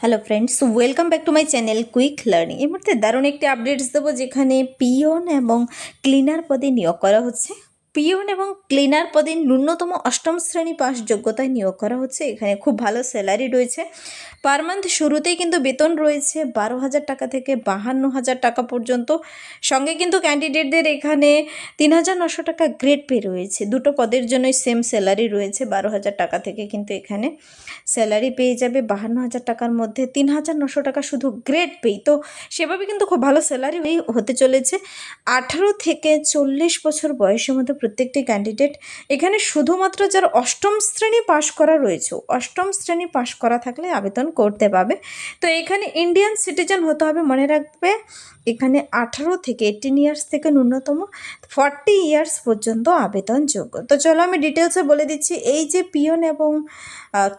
Hello friends, welcome back to my channel quick learning. এই মুহূর্তে দারুণ একটি আপডেটস দেবো, যেখানে পিয়ন এবং ক্লিনার পদে নিয়োগ করা হচ্ছে। পিয়ন এবং ক্লিনার পদে ন্যূনতম অষ্টম শ্রেণী পাস যোগ্যতায় নিয়োগ করা হচ্ছে। এখানে খুব ভালো স্যালারি রয়েছে। পার মান্থ শুরুতেই কিন্তু বেতন রয়েছে 12,000 টাকা থেকে 52,000 টাকা পর্যন্ত। সঙ্গে কিন্তু ক্যান্ডিডেটদের এখানে 3,900 টাকা গ্রেড পে রয়েছে। দুটো পদের জন্যই সেম স্যালারি রয়েছে। 12,000 টাকা থেকে কিন্তু এখানে স্যালারি পেয়ে যাবে 52,000 টাকার মধ্যে 3,900 টাকা শুধু গ্রেড পে। তো সেভাবে কিন্তু খুব ভালো স্যালারি হতে চলেছে। 18 থেকে 40 বছর বয়সের মধ্যে প্রত্যেকটি ক্যান্ডিডেট এখানে, শুধুমাত্র যার অষ্টম শ্রেণী পাশ করা রয়েছে, অষ্টম শ্রেণী পাশ করা থাকলে আবেদন করতে পাবে। তো এখানে ইন্ডিয়ান সিটিজেন হতে হবে, মনে রাখবে। এখানে 18 থেকে 18 ইয়ার্স থেকে ন্যূনতম 40 ইয়ার্স পর্যন্ত আবেদনযোগ্য। তো চলো আমি ডিটেলসে বলে দিচ্ছি। এই যে পিয়ন এবং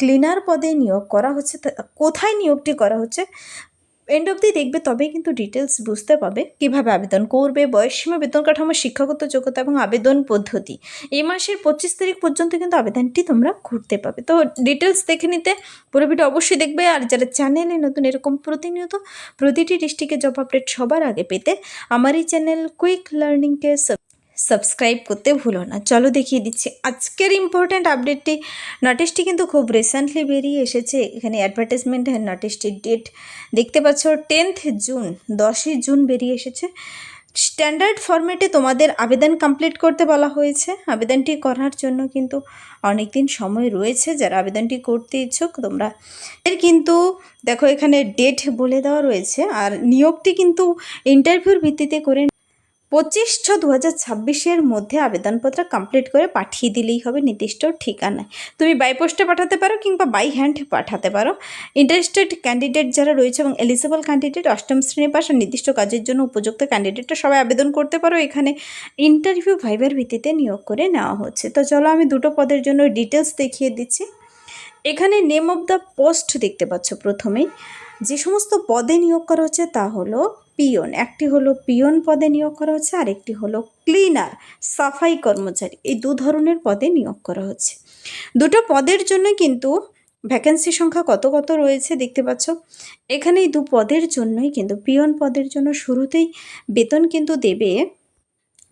ক্লিনার পদে নিয়োগ করা হচ্ছে, কোথায় নিয়োগটি করা হচ্ছে এন্ড অবধি দেখবে, তবেই কিন্তু ডিটেলস বুঝতে পারবে কীভাবে আবেদন করবে, বয়সসীমা, বেতন কাঠামো, শিক্ষাগত যোগ্যতা এবং আবেদন পদ্ধতি। এই মাসের 25 তারিখ পর্যন্ত কিন্তু আবেদনটি তোমরা করতে পাবে। তো ডিটেলস দেখে নিতে পুরো ভিডিও অবশ্যই দেখবে। আর যারা চ্যানেলে নতুন, এরকম প্রতিনিয়ত প্রতিটি ডিস্ট্রিক্টের জব আপডেট সবার আগে পেতে আমার এই চ্যানেল কুইক লার্নিংকে সাবস্ক্রাইব করতে ভুলো না। চলো দেখিয়ে দিচ্ছি আজকের ইম্পর্ট্যান্ট আপডেটটি। নোটিশটি কিন্তু খুব রিসেন্টলি বেরিয়ে এসেছে। এখানে অ্যাডভার্টাইজমেন্ট হ্যাঁ, নোটিশটির ডেট দেখতে পাচ্ছ 10th জুন, 10ই জুন বেরিয়ে এসেছে। স্ট্যান্ডার্ড ফরম্যাটে তোমাদের আবেদন কমপ্লিট করতে বলা হয়েছে। আবেদনটি করার জন্য কিন্তু অনেক দিন সময় রয়েছে। যারা আবেদনটি করতে ইচ্ছুক তোমরা এর কিন্তু দেখো এখানে ডেট বলে দেওয়া রয়েছে। আর নিয়োগটি কিন্তু ইন্টারভিউর ভিত্তিতে করে 25/6/2026 মধ্যে আবেদনপত্র কমপ্লিট করে পাঠিয়ে দিলেই হবে নির্দিষ্ট ঠিকানায়। তুমি বাই পোস্টে পাঠাতে পারো কিংবা বাই হ্যান্ড পাঠাতে পারো। ইন্টারেস্টেড ক্যান্ডিডেট যারা রয়েছে এবং এলিজিবল ক্যান্ডিডেট, অষ্টম শ্রেণী পাস আর নির্দিষ্ট কাজের জন্য উপযুক্ত ক্যান্ডিডেটরা সবাই আবেদন করতে পারো। এখানে ইন্টারভিউ ভাইবার ভিত্তিতে নিয়োগ করে নেওয়া হচ্ছে। তো চলো আমি দুটো পদের জন্য ডিটেলস দেখিয়ে দিচ্ছি। এখানে নেম অফ দ্য পোস্ট দেখতে পাচ্ছ। প্রথমেই যে সমস্ত পদে নিয়োগ করা হচ্ছে তা হলো পিয়ন। একটি হলো পিয়ন পদে নিয়োগ করা হচ্ছে, আর একটি হলো ক্লিনার, সাফাই কর্মচারী। এই দু ধরনের পদে নিয়োগ করা হচ্ছে। দুটো পদের জন্য কিন্তু ভ্যাকেন্সি সংখ্যা কত কত রয়েছে দেখতে পাচ্ছ। এখানে এই দু পদের জন্যই কিন্তু, পিয়ন পদের জন্য শুরুতেই বেতন কিন্তু দেবে,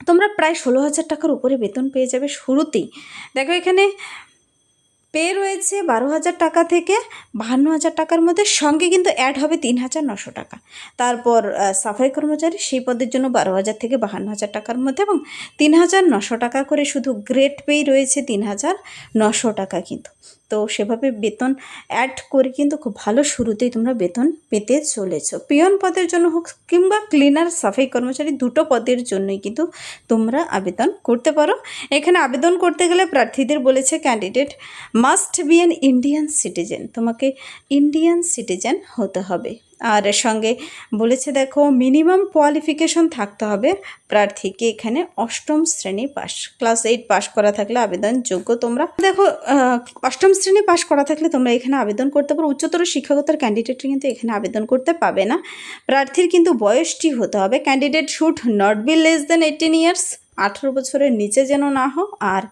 তোমরা প্রায় 16,000 টাকার উপরে বেতন পেয়ে যাবে শুরুতেই। দেখো এখানে পে রয়েছে 12,000 টাকা থেকে 52,000 টাকার মধ্যে। সঙ্গে কিন্তু অ্যাড হবে 3,900 টাকা। তারপর সাফাই কর্মচারী, সেই পদের জন্য 12,000 থেকে 52,000 টাকার মধ্যে এবং 3,900 টাকা করে শুধু গ্রেড পেই রয়েছে 3,900 টাকা কিন্তু। তো সেভাবে বেতন অ্যাড করে কিন্তু খুব ভালো শুরুতেই তোমরা বেতন পেতে চলেছো। পিয়ন পদের জন্য হোক কিংবা ক্লিনার, সাফাই কর্মচারী, দুটো পদের জন্যই কিন্তু তোমরা আবেদন করতে পারো। এখানে আবেদন করতে গেলে প্রার্থীদের বলেছে candidate must be an Indian citizen, তোমাকে ইন্ডিয়ান সিটিজেন হতে হবে। আর সঙ্গে বলেছে দেখো মিনিমাম কোয়ালিফিকেশন থাকতে হবে প্রার্থীকে। এখানে অষ্টম শ্রেণী পাস, ক্লাস 8 পাস করা থাকলে আবেদনযোগ্য। তোমরা দেখো অষ্টম শ্রেণী পাস করা থাকলে তোমরা এখানে আবেদন করতে পারো। উচ্চতর শিক্ষাগত ক্যান্ডিডেটরা কিন্তু এখানে আবেদন করতে পাবে না। প্রার্থীর কিন্তু বয়সটি হতে হবে, candidate should not be less than 18 years, 18 বছরের নিচে যেন না হও, আর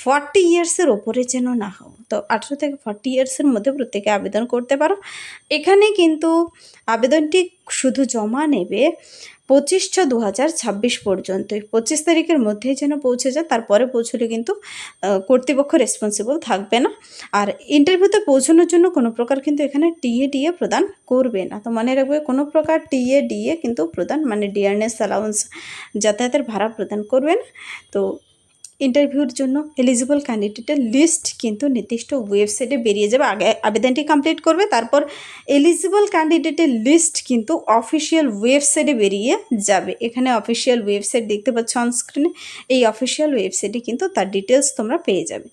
40 ইয়ার্সের ওপরে যেন না হও। তো 18 থেকে 40 ইয়ার্সের মধ্যে প্রত্যেকে আবেদন করতে পারো। এখানে কিন্তু আবেদনটি শুধু জমা নেবে 25/6/2026 পর্যন্ত। 25 তারিখের মধ্যেই যেন পৌঁছে যায়, তারপরে পৌঁছলে কিন্তু কর্তৃপক্ষ রেসপন্সিবল থাকবে না। আর ইন্টারভিউতে পৌঁছানোর জন্য কোনো প্রকার কিন্তু এখানে টিএ প্রদান করবে না। তো মনে রাখবে, কোনো প্রকার টিএ কিন্তু প্রদান, মানে ডিয়ারনেস অ্যালাউন্স, যাতায়াতের ভাড়া প্রদান করবে না। তো ইন্টারভিউর জন্য এলিজিবল ক্যান্ডিডেটের লিস্ট কিন্তু নির্দিষ্ট ওয়েবসাইটে বেরিয়ে যাবে। আগে আবেদনটি কমপ্লিট করবে, তারপর এলিজিবল ক্যান্ডিডেটের লিস্ট কিন্তু অফিসিয়াল ওয়েবসাইটে বেরিয়ে যাবে। এখানে অফিসিয়াল ওয়েবসাইট দেখতে পাচ্ছ অনস্ক্রিনে। এই অফিসিয়াল ওয়েবসাইটে কিন্তু তার ডিটেলস তোমরা পেয়ে যাবে।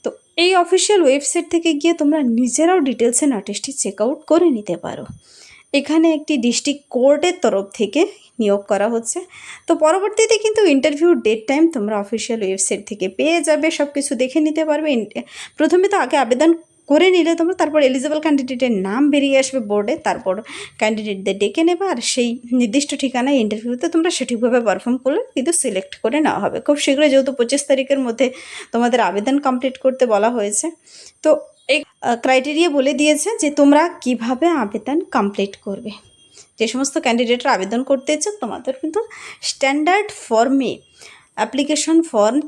তো এই অফিসিয়াল ওয়েবসাইট থেকে গিয়ে তোমরা নিজেরাও ডিটেলসে নোটিশটি চেক আউট করে নিতে পারো। এখানে একটি ডিস্ট্রিক্ট কোর্টের তরফ থেকে নিয়োগ করা হচ্ছে। তো পরবর্তীতে কিন্তু ইন্টারভিউ ডেট টাইম তোমরা অফিসিয়াল ওয়েবসাইট থেকে পেয়ে যাবে, সব কিছু দেখে নিতে পারবে। প্রথমে তো আগে আবেদন করে নিলে তোমরা, তারপর এলিজিবল ক্যান্ডিডেটের নাম বেরিয়ে আসবে বোর্ডে, তারপর ক্যান্ডিডেটদের ডেকে নেবে, আর সেই নির্দিষ্ট ঠিকানায় ইন্টারভিউতে তোমরা সঠিকভাবে পারফর্ম করলে কিন্তু সিলেক্ট করে নেওয়া হবে খুব শীঘ্রই। যেহেতু 25 তারিখের মধ্যে তোমাদের আবেদন কমপ্লিট করতে বলা হয়েছে, তো এই ক্রাইটেরিয়া বলে দিয়েছে যে তোমরা কিভাবে আবেদন কমপ্লিট করবে। যে সমস্ত ক্যান্ডিডেটরা আবেদন করতে ইচ্ছুক তোমাদের কিন্তু স্ট্যান্ডার্ড ফর্মে অ্যাপ্লিকেশন ফর্ম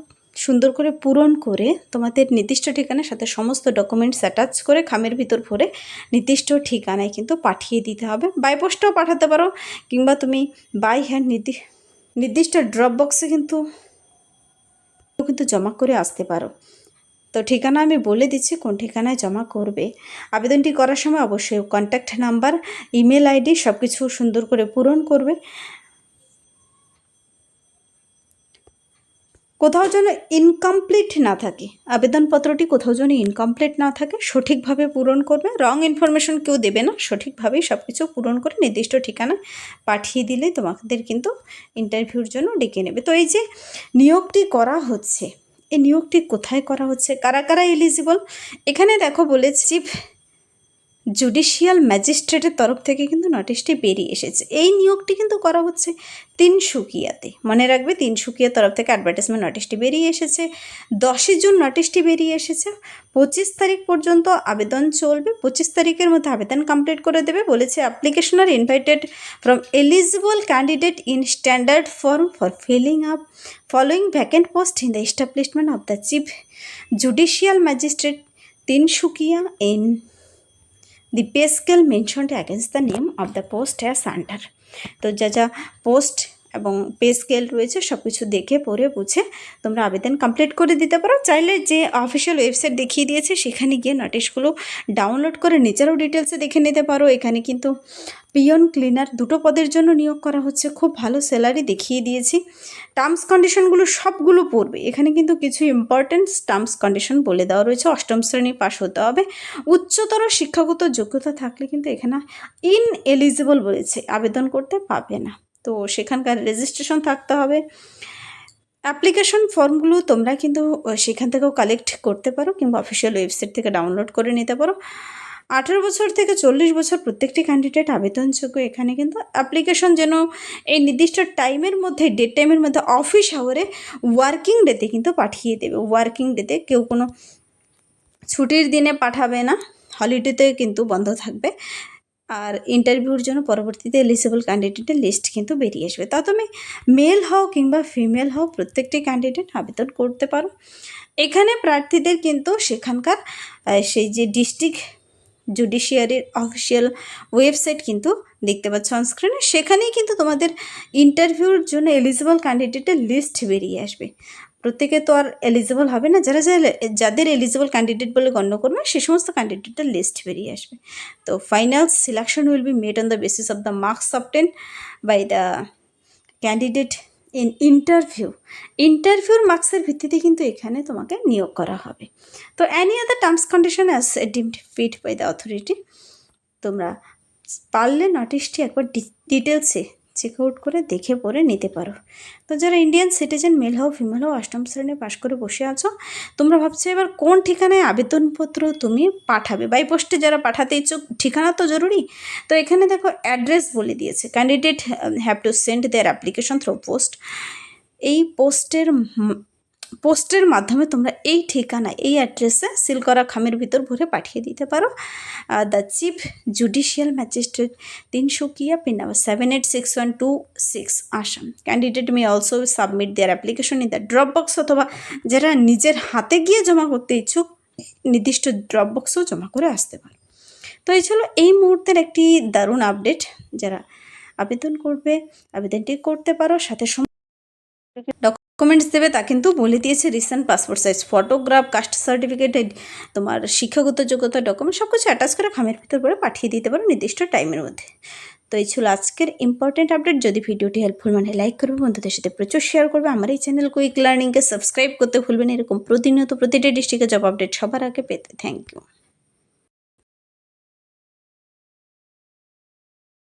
সুন্দর করে পূরণ করে তোমাদের নির্দিষ্ট ঠিকানার সাথে সমস্ত ডকুমেন্টস অ্যাটাচ করে খামের ভিতর ভরে নির্দিষ্ট ঠিকানায় কিন্তু পাঠিয়ে দিতে হবে। বাই পোস্টেও পাঠাতে পারো কিংবা তুমি বাই হ্যান্ড নির্দিষ্ট ড্রপ বক্সে কিন্তু জমা করে আসতে পারো। তো ঠিকানা আমি বলে দিচ্ছি কোন ঠিকানায় জমা করবে। আবেদনটি করার সময় অবশ্যই কন্ট্যাক্ট নাম্বার, ইমেল আইডি সব কিছু সুন্দর করে পূরণ করবে। কোথাও যেন ইনকমপ্লিট না থাকে, আবেদনপত্রটি কোথাও যেন ইনকমপ্লিট না থাকে, সঠিকভাবে পূরণ করবে। রং ইনফরমেশন কেউ দেবে না, সঠিকভাবেই সব কিছু পূরণ করে নির্দিষ্ট ঠিকানা পাঠিয়ে দিলে তোমাদের কিন্তু ইন্টারভিউর জন্য ডেকে নেবে। তো এই যে নিয়োগটি করা হচ্ছে, এই নিয়োগটি কোথায় করা হচ্ছে, কারা কারা এলিজিবল, এখানে দেখো বলেছি চিফ জুডিশিয়াল ম্যাজিস্ট্রেটের তরফ থেকে কিন্তু নোটিশটি বেরিয়ে এসেছে। এই নিয়োগটি কিন্তু করা হচ্ছে তিনসুকিয়াতে, মনে রাখবে তিনসুকিয়ার তরফ থেকে অ্যাডভার্টাইজমেন্ট নোটিশটি বেরিয়ে এসেছে। 10 জুন নোটিশটি বেরিয়ে এসেছে। 25 তারিখ পর্যন্ত আবেদন চলবে। 25 তারিখের মধ্যে আবেদন কমপ্লিট করে দেবে বলেছে। Application are invited from eligible candidate in standard form for filling up following vacant post in the establishment of the chief judicial magistrate Tinsukia in the pay scale mentioned against the name of the post as under। তো যা post এবং pay scale রয়েছে সব কিছু দেখে পড়ে বুঝে তোমরা আবেদন কমপ্লিট করে দিতে পারো। চাইলে যে অফিসিয়াল ওয়েবসাইট দেখিয়ে দিয়েছে সেখানে গিয়ে নোটিশগুলো ডাউনলোড করে নিজেরাও ডিটেলসে দেখে নিতে পারো। এখানে কিন্তু পিয়ন ক্লিনার দুটো পদের জন্য নিয়োগ করা হচ্ছে, খুব ভালো স্যালারি দেখিয়ে দিয়েছি। টার্মস কন্ডিশনগুলো সবগুলো পড়বে, এখানে কিন্তু কিছু ইম্পর্টেন্ট টার্মস কন্ডিশন বলে দেওয়া রয়েছে। 8ম শ্রেণী পাস হতে হবে, উচ্চতর শিক্ষাগত যোগ্যতা থাকলে কিন্তু এখানে ইনএলিজিবল বলেছে, আবেদন করতে পাবে না। তো সেখানকার রেজিস্ট্রেশন থাকতে হবে। অ্যাপ্লিকেশন ফর্মগুলো তোমরা কিন্তু সেখান থেকেও কালেক্ট করতে পারো কিংবা অফিসিয়াল ওয়েবসাইট থেকে ডাউনলোড করে নিতে পারো। 18 বছর থেকে 40 বছর প্রত্যেকটি ক্যান্ডিডেট আবেদনযোগ্য। এখানে কিন্তু অ্যাপ্লিকেশন যেন এই নির্দিষ্ট টাইমের মধ্যে, ডেট টাইমের মধ্যে অফিস আওয়ারে ওয়ার্কিং ডেতে কিন্তু পাঠিয়ে দেবে। ওয়ার্কিং ডেতে কেউ কোনো ছুটির দিনে পাঠাবে না, হলিডেতে কিন্তু বন্ধ থাকবে। আর ইন্টারভিউর জন্য পরবর্তীতে এলিজিবল ক্যান্ডিডেটের লিস্ট কিন্তু বেরিয়ে আসবে। তা তুমি মেল হও কিংবা ফিমেল হও প্রত্যেকটি ক্যান্ডিডেট আবেদন করতে পারো। এখানে প্রার্থীদের কিন্তু সেখানকার সেই যে ডিস্ট্রিক্ট জুডিশিয়ারির অফিসিয়াল ওয়েবসাইট কিন্তু দেখতে পাচ্ছ অনস্ক্রিনে, সেখানেই কিন্তু তোমাদের ইন্টারভিউর জন্য এলিজিবল ক্যান্ডিডেটের লিস্ট বেরিয়ে আসবে। প্রত্যেকে তো আর এলিজিবল হবে না, যাদের এলিজিবল ক্যান্ডিডেট বলে গণ্য করবে সে সমস্ত ক্যান্ডিডেটের লিস্ট বেরিয়ে আসবে। তো final selection will be made on the basis of the marks obtain by the candidate in ইন্টারভিউর মার্কসের ভিত্তিতে কিন্তু এখানে তোমাকে নিয়োগ করা হবে। তো any other terms condition as deemed fit by the authority. তোমরা পারলে নোটিশটি একবার ডিটেলসে চেক আউট করে দেখে পড়ে নিতে পারো। তো যারা ইন্ডিয়ান সিটিজেন মেল হও ফিমেল হও 8ম শ্রেণী পাশ করে বসে আছো, তোমরা ভাবছো এবার কোন ঠিকানায় আবেদনপত্র তুমি পাঠাবে। বাই পোস্টে যারা পাঠাতে ইচ্ছুক, ঠিকানা তো জরুরি। তো এখানে দেখো অ্যাড্রেস বলে দিয়েছে, candidate have to send their application through post. এই পোস্টের মাধ্যমে তোমরা এই ঠিকানায়, এই অ্যাড্রেসে সিল করা খামের ভিতর ভরে পাঠিয়ে দিতে পারো। The chief judicial magistrate Tinsukia, pin number 786126 Assam. Candidate may also submit their application in the drop box, অথবা যারা নিজের হাতে গিয়ে জমা করতে ইচ্ছুক নির্দিষ্ট ড্রপ বক্সেও জমা করে আসতে পারো। তো এই ছিল এই মুহূর্তের একটি দারুণ আপডেট। যারা আবেদন করবে আবেদনটি করতে পারো, সাথে ডকুমেন্টস দেবে তা কিন্তু বলে দিয়েছে। Recent passport size photograph, caste certificate, তোমার শিক্ষাগত যোগ্যতা ডকুমেন্ট সব কিছু অ্যাটাচ করে খামের ভিতর করে পাঠিয়ে দিতে পারো নির্দিষ্ট টাইমের মধ্যে। তো এই ছিল আজকের ইম্পর্টেন্ট আপডেট। যদি ভিডিওটি হেল্পফুল মানে লাইক করবে, বন্ধুদের সাথে প্রচুর শেয়ার করবে। আমার এই চ্যানেল কুইক লার্নিংকে সাবস্ক্রাইব করতে ভুলবেন এরকম প্রতিনিয়ত প্রতিটি ডিস্ট্রিক্টে জব আপডেট সবার আগে পেতে। Thank you.